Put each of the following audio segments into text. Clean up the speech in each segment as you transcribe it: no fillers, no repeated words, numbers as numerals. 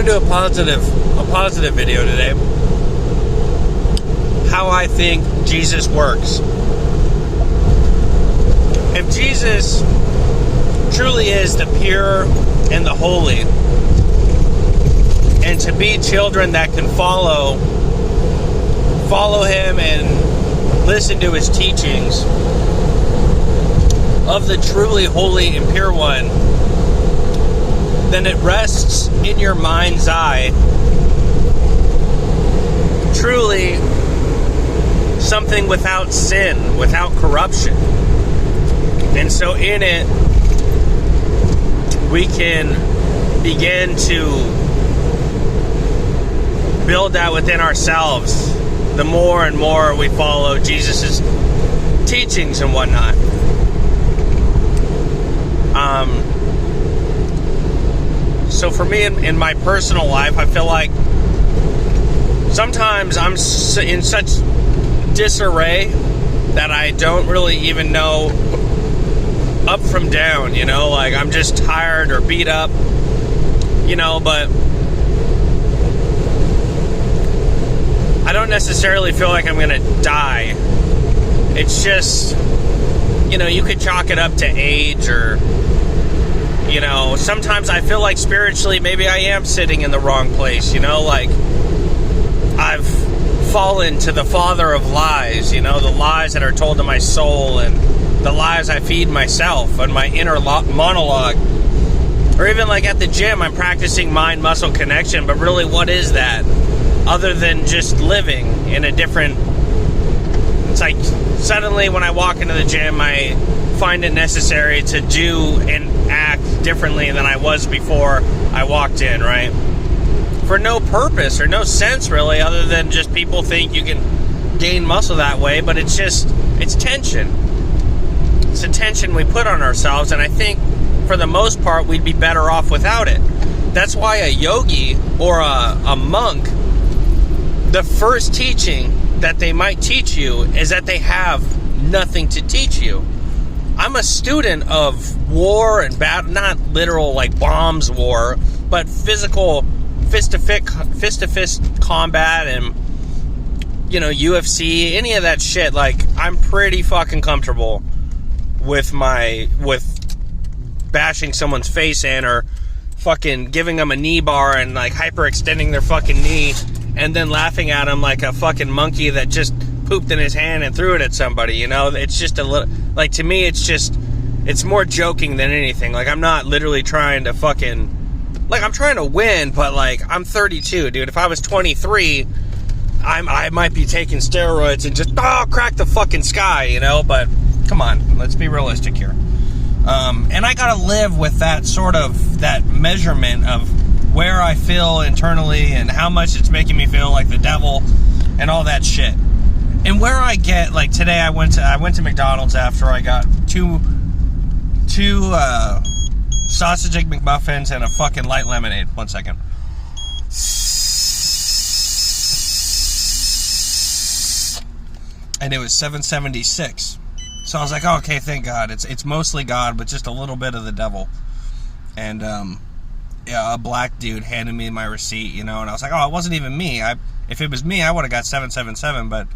going to do a positive video today. How I think Jesus works. If Jesus truly is the pure and the holy, and to be children that can follow him and listen to his teachings of the truly holy and pure one, then it rests in your mind's eye truly something without sin, without corruption. And so in it, we can begin to build that within ourselves the more and more we follow Jesus' teachings and whatnot. So for me, in my personal life, I feel like sometimes I'm in such disarray that I don't really even know up from down, you know, like I'm just tired or beat up, you know, but I don't necessarily feel like I'm gonna die. It's just, you know, you could chalk it up to age, or, you know, sometimes I feel like spiritually maybe I am sitting in the wrong place, you know, like I've fallen to the father of lies, you know, the lies that are told to my soul and the lies I feed myself and my inner monologue. Or even like at the gym, I'm practicing mind-muscle connection, but really what is that? Other than just living in a different... It's like suddenly when I walk into the gym, I find it necessary to do and act differently than I was before I walked in, right? For no purpose or no sense really, other than just people think you can gain muscle that way, but it's tension. It's a tension we put on ourselves, and I think for the most part we'd be better off without it. That's why a yogi or a monk, the first teaching that they might teach you is that they have nothing to teach you. I'm a student of war and battle, not literal like bombs war, but physical fist-to-fist combat and, you know, UFC, any of that shit. Like, I'm pretty fucking comfortable with bashing someone's face in, or fucking giving them a knee bar and like hyperextending their fucking knee and then laughing at them like a fucking monkey that just pooped in his hand and threw it at somebody, you know? It's just a little, like, to me, it's more joking than anything. Like, I'm not literally trying to fucking, like, I'm trying to win, but like, I'm 32, dude. If I was 23, I might be taking steroids and just, crack the fucking sky, you know? But come on, let's be realistic here. And I gotta live with that sort of, that measurement of where I feel internally and how much it's making me feel like the devil and all that shit. And where I get, like today I went to McDonald's after I got two sausage egg McMuffins and a fucking light lemonade. 1 second. And it was $7.76. So I was like, oh, okay, thank God. It's mostly God, but just a little bit of the devil. And yeah, a black dude handed me my receipt, you know, and I was like, oh, it wasn't even me. If it was me, I would have got $7.77, but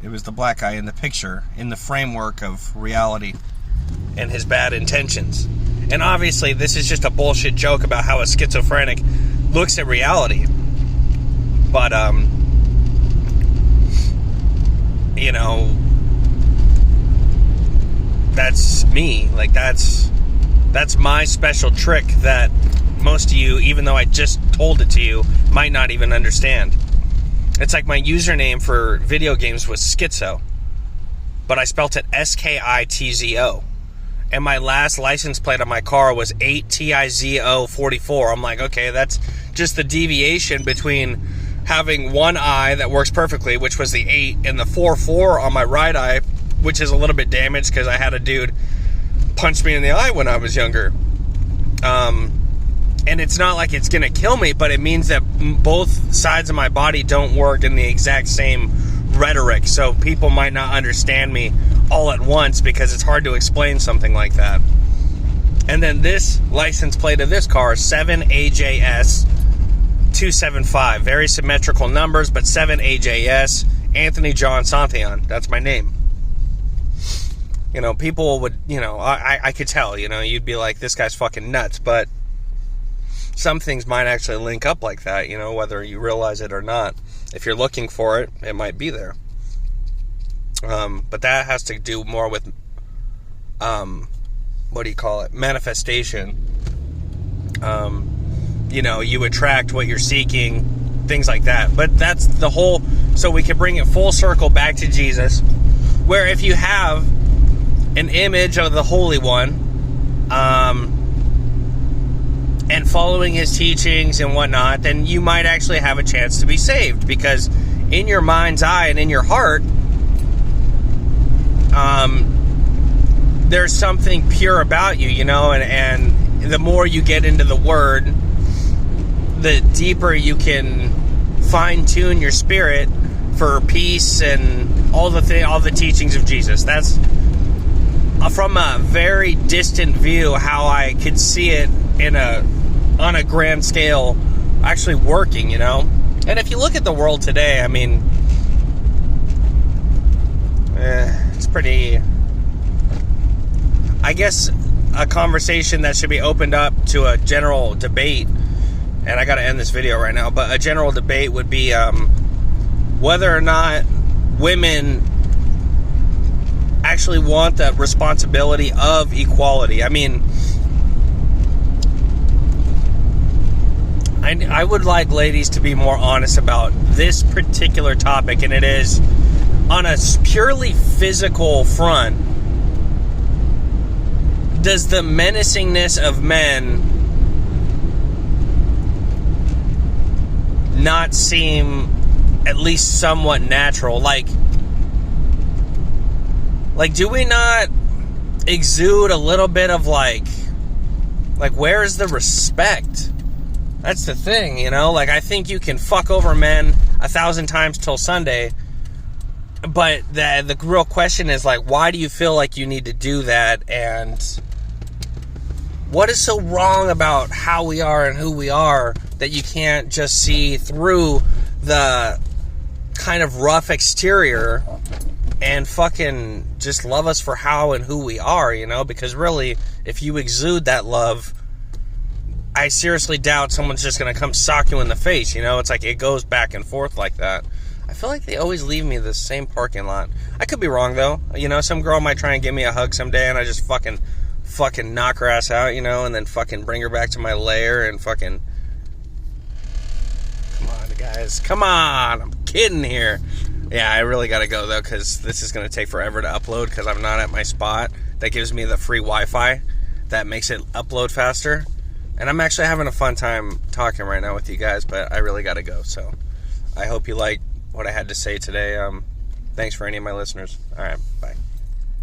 it was the black guy in the picture, in the framework of reality and his bad intentions. And obviously, this is just a bullshit joke about how a schizophrenic looks at reality. But, you know, that's me. Like, that's my special trick that most of you, even though I just told it to you, might not even understand. It's like my username for video games was Schizo, but I spelt it Skitzo. And my last license plate on my car was 8TIZO44. I'm like, okay, that's just the deviation between having one eye that works perfectly, which was the 8, and the 44 on my right eye, which is a little bit damaged because I had a dude punch me in the eye when I was younger. And it's not like it's going to kill me, but it means that both sides of my body don't work in the exact same rhetoric. So people might not understand me all at once because it's hard to explain something like that. And then this license plate of this car, 7AJS 275. Very symmetrical numbers, but 7 AJS. Anthony John Santheon. That's my name. You know, people would, you know, I could tell, you know, you'd be like, this guy's fucking nuts, but some things might actually link up like that, you know, whether you realize it or not. If you're looking for it, it might be there. But that has to do more with, manifestation. You know, you attract what you're seeking, things like that. But that's the whole, so we can bring it full circle back to Jesus, where if you have an image of the Holy One, and following his teachings and whatnot, then you might actually have a chance to be saved, because in your mind's eye and in your heart, there's something pure about you, you know, and the more you get into the Word, the deeper you can fine-tune your spirit for peace and all the teachings of Jesus. That's from a very distant view how I could see it on a grand scale actually working, you know. And if you look at the world today, I mean, it's pretty, I guess, a conversation that should be opened up to a general debate, and I gotta end this video right now, but a general debate would be whether or not women actually want the responsibility of equality. I mean, I would like ladies to be more honest about this particular topic, and it is on a purely physical front. Does the menacingness of men not seem at least somewhat natural? Like, do we not exude a little bit of like where is the respect? That's the thing, you know? Like, I think you can fuck over men 1,000 times till Sunday, but the real question is, like, why do you feel like you need to do that? And what is so wrong about how we are and who we are that you can't just see through the kind of rough exterior and fucking just love us for how and who we are, you know? Because really, if you exude that love, I seriously doubt someone's just going to come sock you in the face, you know? It's like it goes back and forth like that. I feel like they always leave me the same parking lot. I could be wrong, though. You know, some girl might try and give me a hug someday, and I just fucking knock her ass out, you know, and then fucking bring her back to my lair and fucking... Come on, guys. Come on. I'm kidding here. Yeah, I really got to go, though, because this is going to take forever to upload because I'm not at my spot. That gives me the free Wi-Fi. That makes it upload faster. And I'm actually having a fun time talking right now with you guys, but I really got to go. So I hope you like what I had to say today. Thanks for any of my listeners. All right, bye.